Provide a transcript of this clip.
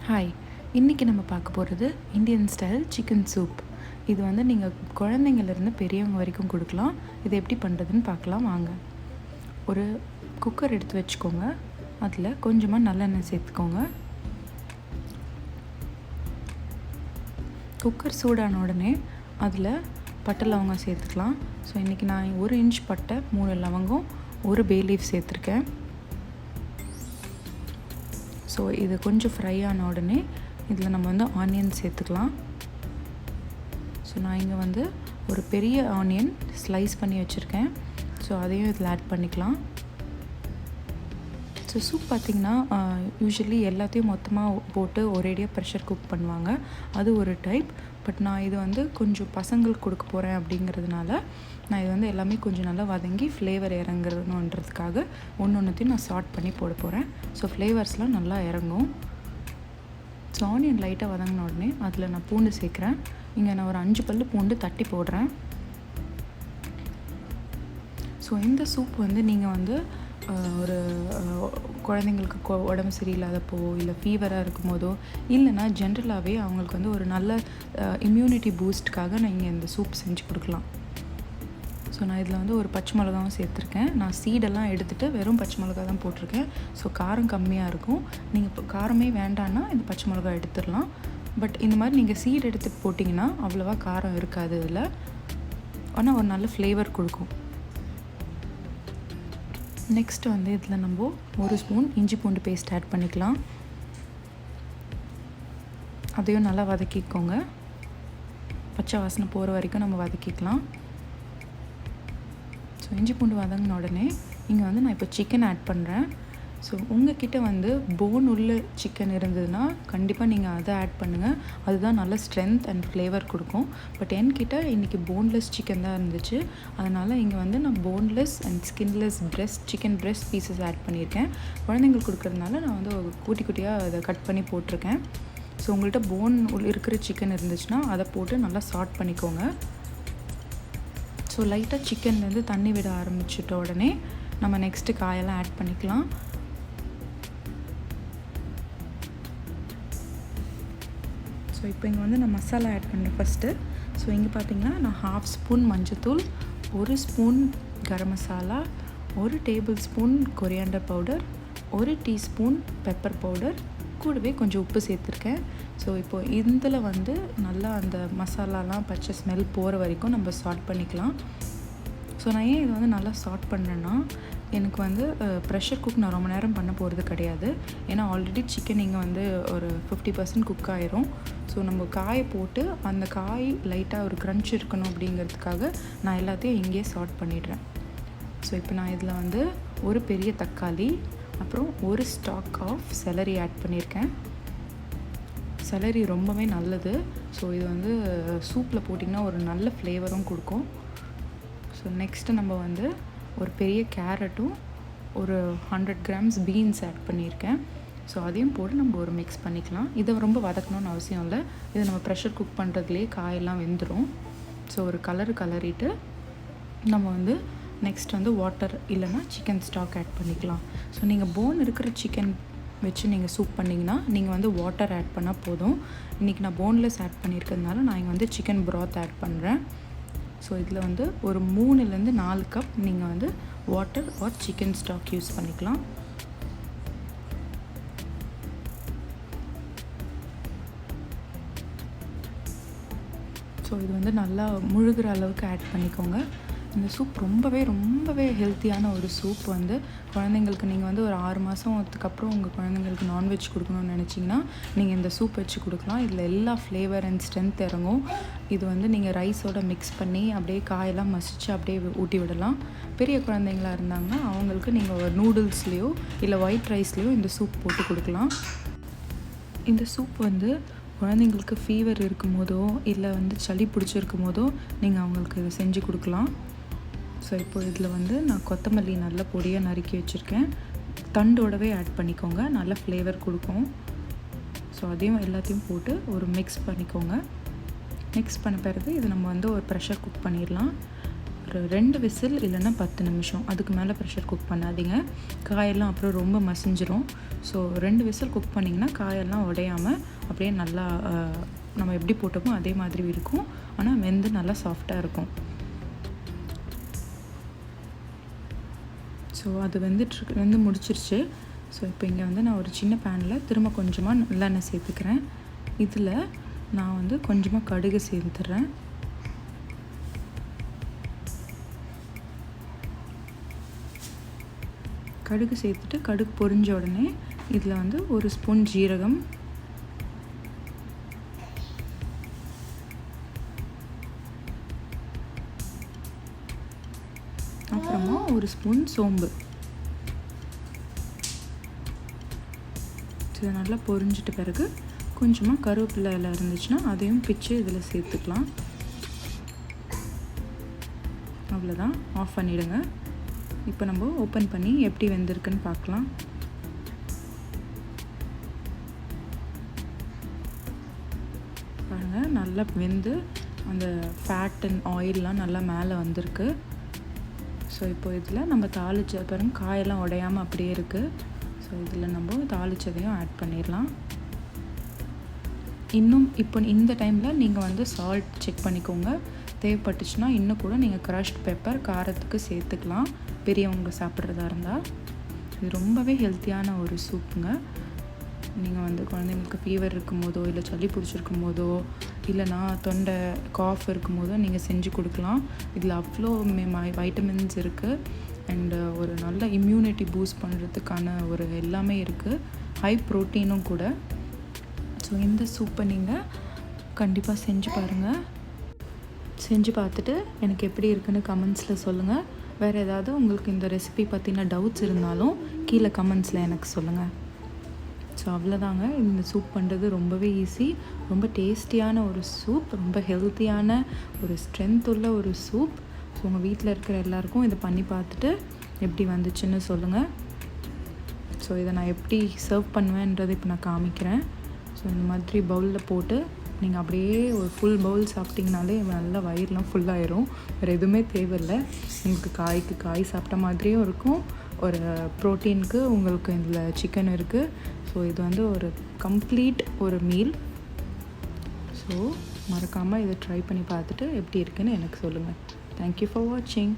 Hi, இன்றைக்கி நம்ம பார்க்க போகிறது இந்தியன் ஸ்டைல் சிக்கன் சூப். இது வந்து நீங்கள் குழந்தைங்கள்லேருந்து பெரியவங்க வரைக்கும் கொடுக்கலாம். இது எப்படி பண்ணுறதுன்னு பார்க்கலாம் வாங்க. ஒரு குக்கர் எடுத்து வச்சுக்கோங்க. அதில் கொஞ்சமாக நல்லெண்ணெய் சேர்த்துக்கோங்க. குக்கர் சூடான உடனே அதில் பட்டை லவங்கம் சேர்த்துக்கலாம். ஸோ இன்றைக்கி நான் 1 இன்ச் பட்டை, 3 லவங்கம், 1 பே லீஃப் சேர்த்துருக்கேன். ஸோ இது கொஞ்சம் ஃப்ரை ஆன உடனே இதில் நம்ம வந்து ஆனியன் சேர்த்துக்கலாம். ஸோ நான் இங்கே வந்து ஒரு பெரிய ஆனியன் ஸ்லைஸ் பண்ணி வச்சுருக்கேன். ஸோ அதையும் இதில் ஆட் பண்ணிக்கலாம். ஸோ சூப் பார்த்திங்கன்னா யூஸ்வலி எல்லாத்தையும் மொத்தமாக போட்டு ஒரேடியாக ப்ரெஷர் குக் பண்ணுவாங்க. அது ஒரு டைப். பட் நான் இது வந்து கொஞ்சம் பசங்களுக்கு கொடுக்க போகிறேன் அப்படிங்கிறதுனால நான் இது வந்து எல்லாமே கொஞ்சம் நல்லா வதங்கி ஃப்ளேவர் இறங்குறதுன்றதுக்காக ஒன்றையும் நான் சார்ட் பண்ணி போட போகிறேன். ஸோ ஃப்ளேவர்ஸ்லாம் நல்லா இறங்கும். ஸோ ஆனியன் லைட்டாக வதங்கின உடனே அதில் நான் பூண்டு சேர்க்குறேன். இங்கே நான் ஒரு 5 பல் பூண்டு தட்டி போடுறேன். ஸோ இந்த சூப் வந்து நீங்கள் வந்து ஒரு குழந்தைங்களுக்கு உடம்பு சரியில்லாதப்போ இல்லை ஃபீவராக இருக்கும் போதோ இல்லைனா ஜென்ரலாகவே அவங்களுக்கு வந்து ஒரு நல்ல இம்யூனிட்டி பூஸ்ட்டுக்காக நீங்கள் இந்த சூப் செஞ்சு கொடுக்கலாம். ஸோ நான் இதில் வந்து ஒரு பச்சை மிளகாவும் சேர்த்துருக்கேன். நான் சீடெல்லாம் எடுத்துகிட்டு வெறும் பச்சை மிளகா தான் போட்டிருக்கேன். ஸோ காரம் கம்மியாக இருக்கும். நீங்கள் இப்போ காரமே வேண்டான்னா இந்த பச்சை மிளகா எடுத்துடலாம். பட் இந்த மாதிரி நீங்கள் சீடு எடுத்து போட்டிங்கன்னா அவ்வளோவா காரம் இருக்காது இதில். ஆனால் ஒரு நல்ல ஃப்ளேவர் கொடுக்கும். நெக்ஸ்ட்டு வந்து இதில் நம்ம 1 ஸ்பூன் இஞ்சி பூண்டு பேஸ்ட் ஆட் பண்ணிக்கலாம். அதையும் நல்லா வதக்கிக்கோங்க. பச்சை வாசனை போகிற வரைக்கும் நம்ம வதக்கிக்கலாம். ஸோ இஞ்சி பூண்டு வதங்கின உடனே இங்கே வந்து நான் இப்போ சிக்கன் ஆட் பண்ணுறேன். ஸோ உங்கள்கிட்ட வந்து போன் உள்ள சிக்கன் இருந்ததுன்னா கண்டிப்பாக நீங்கள் அதை ஆட் பண்ணுங்கள். அதுதான் நல்ல ஸ்ட்ரென்த் அண்ட் ஃப்ளேவர் கொடுக்கும். பட் என்கிட்ட இன்றைக்கி போன்லெஸ் சிக்கன் தான் இருந்துச்சு. அதனால் இங்கே வந்து நான் boneless and skinless chicken breast pieces add பண்ணியிருக்கேன். குழந்தைங்களுக்கு கொடுக்குறதுனால நான் வந்து குட்டி குட்டியாக அதை கட் பண்ணி போட்டிருக்கேன். ஸோ உங்கள்கிட்ட போன் இருக்கிற சிக்கன் இருந்துச்சுன்னா அதை போட்டு நல்லா சாட் பண்ணிக்கோங்க. ஸோ லைட்டாக சிக்கன்லேருந்து தண்ணி விட ஆரம்பிச்சிட்ட உடனே நம்ம நெக்ஸ்ட்டு காயெல்லாம் ஆட் பண்ணிக்கலாம். ஸோ இப்போ இங்கே வந்து நான் மசாலா ஆட் பண்ணுறேன் ஃபஸ்ட்டு. ஸோ இங்கே பார்த்திங்கன்னா நான் 1/2 ஸ்பூன் மஞ்சத்தூள், 1 spoon garam masala, 1 table spoon coriander powder, 1 teaspoon pepper powder, கூடவே கொஞ்சம் உப்பு சேர்த்துருக்கேன். ஸோ இப்போது இதில் வந்து நல்லா அந்த மசாலாலாம் பச்சை ஸ்மெல் போகிற வரைக்கும் நம்ம சாட் பண்ணிக்கலாம். ஸோ நான் ஏன் இதை வந்து நல்லா சாட் பண்ணுறேன்னா எனக்கு வந்து ப்ரெஷர் குக் நான் ரொம்ப நேரம் பண்ண போகிறது கிடையாது. ஏன்னா ஆல்ரெடி சிக்கன் இங்கே வந்து ஒரு 50% குக் ஆயிரும். ஸோ நம்ம காயை போட்டு அந்த காய் லைட்டாக ஒரு க்ரன்ச் இருக்கணும் அப்படிங்கிறதுக்காக நான் எல்லாத்தையும் இங்கேயே சாட் பண்ணிடுறேன். ஸோ இப்போ நான் இதில் வந்து ஒரு பெரிய தக்காளி, அப்புறம் ஒரு ஸ்டாக் ஆஃப் செலரி ஆட் பண்ணியிருக்கேன். செலரி ரொம்பவே நல்லது. ஸோ இது வந்து சூப்பில் போட்டிங்கன்னா ஒரு நல்ல ஃப்ளேவரும் கொடுக்கும். ஸோ நெக்ஸ்ட்டு நம்ம வந்து ஒரு பெரிய கேரட்டும் ஒரு 100 கிராம்ஸ் பீன்ஸ் ஆட் பண்ணியிருக்கேன். ஸோ அதையும் போட்டு நம்ம ஒரு மிக்ஸ் பண்ணிக்கலாம். இதை ரொம்ப வதக்கணும்னு அவசியம் இல்லை. இதை நம்ம ப்ரெஷர் குக் பண்ணுறதுலேயே காயெல்லாம் வெந்துடும். ஸோ ஒரு கலரிட்டு நம்ம வந்து நெக்ஸ்ட் வந்து வாட்டர் இல்லைனா சிக்கன் ஸ்டாக் ஆட் பண்ணிக்கலாம். ஸோ நீங்கள் போன் இருக்கிற சிக்கன் வச்சு நீங்கள் சூப் பண்ணிங்கன்னா நீங்கள் வந்து வாட்டர் ஆட் பண்ணால் போதும். இன்றைக்கி நான் போன்லெஸ் ஆட் பண்ணியிருக்கிறதுனால நான் இங்கே வந்து சிக்கன் ப்ராத் ஆட் பண்ணுறேன். ஸோ இதில் வந்து ஒரு 3லேருந்து 4 கப் நீங்கள் வந்து water or chicken stock use பண்ணிக்கலாம். ஸோ இது வந்து நல்லா முழுகிற அளவுக்கு ஆட் பண்ணிக்கோங்க. இந்த சூப் ரொம்பவே ஹெல்த்தியான ஒரு சூப். வந்து குழந்தைங்களுக்கு நீங்கள் வந்து ஒரு 6 மாதத்துக்கு அப்புறம் உங்கள் குழந்தைங்களுக்கு நான்வெஜ் கொடுக்கணும்னு நினச்சிங்கன்னா நீங்கள் இந்த சூப் வச்சு கொடுக்கலாம். இதில் எல்லா ஃப்ளேவர் அண்ட் ஸ்ட்ரென்த் இறங்கும். இது வந்து நீங்கள் ரைஸோட மிக்ஸ் பண்ணி அப்படியே காயெல்லாம் மசிச்சு அப்படியே ஊட்டி விடலாம். பெரிய குழந்தைங்களாக இருந்தாங்கன்னா அவங்களுக்கு நீங்கள் ஒரு நூடுல்ஸ்லேயோ இல்லை ஒயிட் ரைஸ்லேயோ இந்த சூப் போட்டு கொடுக்கலாம். இந்த சூப் வந்து குழந்தைங்களுக்கு ஃபீவர் இருக்கும் போதோ இல்லை வந்து சளி பிடிச்சிருக்கும் போதோ நீங்கள் அவங்களுக்கு இதை செஞ்சு கொடுக்கலாம். ஸோ இப்போ இதில் வந்து நான் கொத்தமல்லி நல்ல பொடியாக நறுக்கி வச்சுருக்கேன். தண்டோடவே ஆட் பண்ணிக்கோங்க, நல்ல ஃப்ளேவர் கொடுக்கும். ஸோ அதையும் எல்லாத்தையும் போட்டு ஒரு மிக்ஸ் பண்ணிக்கோங்க. மிக்ஸ் பண்ண பிறகு இதை நம்ம வந்து ஒரு ப்ரெஷர் குக் பண்ணிடலாம். ஒரு 2 விசில் இல்லைன்னா 10 நிமிஷம், அதுக்கு மேலே ப்ரெஷர் குக் பண்ணாதீங்க. காயெல்லாம் அப்புறம் ரொம்ப மசிஞ்சிரும். ஸோ 2 விசில் குக் பண்ணிங்கன்னா காயெல்லாம் உடையாமல் அப்படியே நல்லா நம்ம எப்படி போட்டோமோ அதே மாதிரி இருக்கும். ஆனால் வெந்து நல்லா சாஃப்டாக இருக்கும். ஸோ அது வெந்து முடிச்சிருச்சு. ஸோ இப்போ இங்கே வந்து நான் ஒரு சின்ன பேனில் திரும்ப கொஞ்சமாக நல்லெண்ணெய் சேர்த்துக்கிறேன். இதில் நான் வந்து கொஞ்சமாக கடுகு சேர்த்துறேன். கடுகு சேர்த்துட்டு கடுகு பொரிஞ்ச உடனே இதில் வந்து ஒரு ஸ்பூன் ஜீரகம், அப்புறமா ஒரு ஸ்பூன் சோம்பு. இதை நல்லா பொரிஞ்சிட்ட பிறகு கொஞ்சமாக கருவேப்பிலை இலை இருந்துச்சுன்னா அதையும் பிச்சு இதில் சேர்த்துக்கலாம். அவ்வளோதான், ஆஃப் பண்ணிவிடுங்க. இப்போ நம்ம ஓப்பன் பண்ணி எப்படி வெந்திருக்குன்னு பார்க்கலாம். பாருங்கள், நல்லா வெந்து அந்த ஃபேட் அண்ட் ஆயிலெலாம் நல்லா மேலே வந்திருக்கு. ஸோ இப்போ இதில் நம்ம தாளிச்ச பாருங்க, காயெல்லாம் உடையாமல் அப்படியே இருக்குது. ஸோ இதில் நம்ம தாளிச்சதையும் ஆட் பண்ணிடலாம். இன்னும் இப்போ இந்த டைமில் நீங்கள் வந்து சால்ட் செக் பண்ணிக்கோங்க. தேவைப்பட்டுச்சுன்னா இன்னும் கூட நீங்கள் க்ரஷ்ட் பெப்பர் காரத்துக்கு சேர்த்துக்கலாம், பெரியவங்க சாப்பிட்றதா இருந்தால். இது ரொம்பவே ஹெல்த்தியான ஒரு சூப்புங்க. நீங்கள் வந்து குழந்தைங்களுக்கு ஃபீவர் இருக்கும் போதோ இல்லை சளி பிடிச்சிருக்கும் போதோ இல்லைனா தொண்டை காஃப் இருக்கும் போதோ நீங்கள் செஞ்சு கொடுக்கலாம். இதில் அவ்வளோ வைட்டமின்ஸ் இருக்குது அண்டு ஒரு நல்ல இம்யூனிட்டி பூஸ்ட் பண்ணுறதுக்கான ஒரு எல்லாமே இருக்குது. ஹை ப்ரோட்டீனும் கூட. ஸோ இந்த சூப்பை நீங்கள் கண்டிப்பாக செஞ்சு பாருங்கள். செஞ்சு பார்த்துட்டு எனக்கு எப்படி இருக்குன்னு கமெண்ட்ஸில் சொல்லுங்கள். வேறு ஏதாவது உங்களுக்கு இந்த ரெசிபி பற்றின டவுட்ஸ் இருந்தாலும் கீழே கமெண்ட்ஸில் எனக்கு சொல்லுங்கள். ஸோ அவ்வளோதாங்க, இந்த சூப் பண்ணுறது ரொம்பவே ஈஸி. ரொம்ப டேஸ்டியான ஒரு சூப், ரொம்ப ஹெல்த்தியான ஒரு ஸ்ட்ரென்த் உள்ள ஒரு சூப். ஸோ உங்கள் வீட்டில் இருக்கிற எல்லாருக்கும் இதை பண்ணி பார்த்துட்டு எப்படி வந்துச்சுன்னு சொல்லுங்கள். ஸோ இதை நான் எப்படி சர்வ் பண்ணுவேன்றதை இப்போ நான் காமிக்கிறேன். ஸோ இந்த மாதிரி பவுலில் போட்டு நீங்கள் அப்படியே ஒரு ஃபுல் பவுல் சாப்பிட்டிங்கனாலே நல்லா வயிறுலாம் ஃபுல்லாகிடும். வேறு எதுவுமே தேவையில்லை. உங்களுக்கு காய் சாப்பிட்ட மாதிரியும் இருக்கும். ஒரு ப்ரோட்டீனுக்கு உங்களுக்கு இதில் சிக்கன் இருக்குது. ஸோ இது வந்து ஒரு கம்ப்ளீட் ஒரு மீல். ஸோ மறக்காமல் இதை ட்ரை பண்ணி பார்த்துட்டு எப்படி இருக்குன்னு எனக்கு சொல்லுங்கள். தேங்க்யூ ஃபார் வாட்சிங்.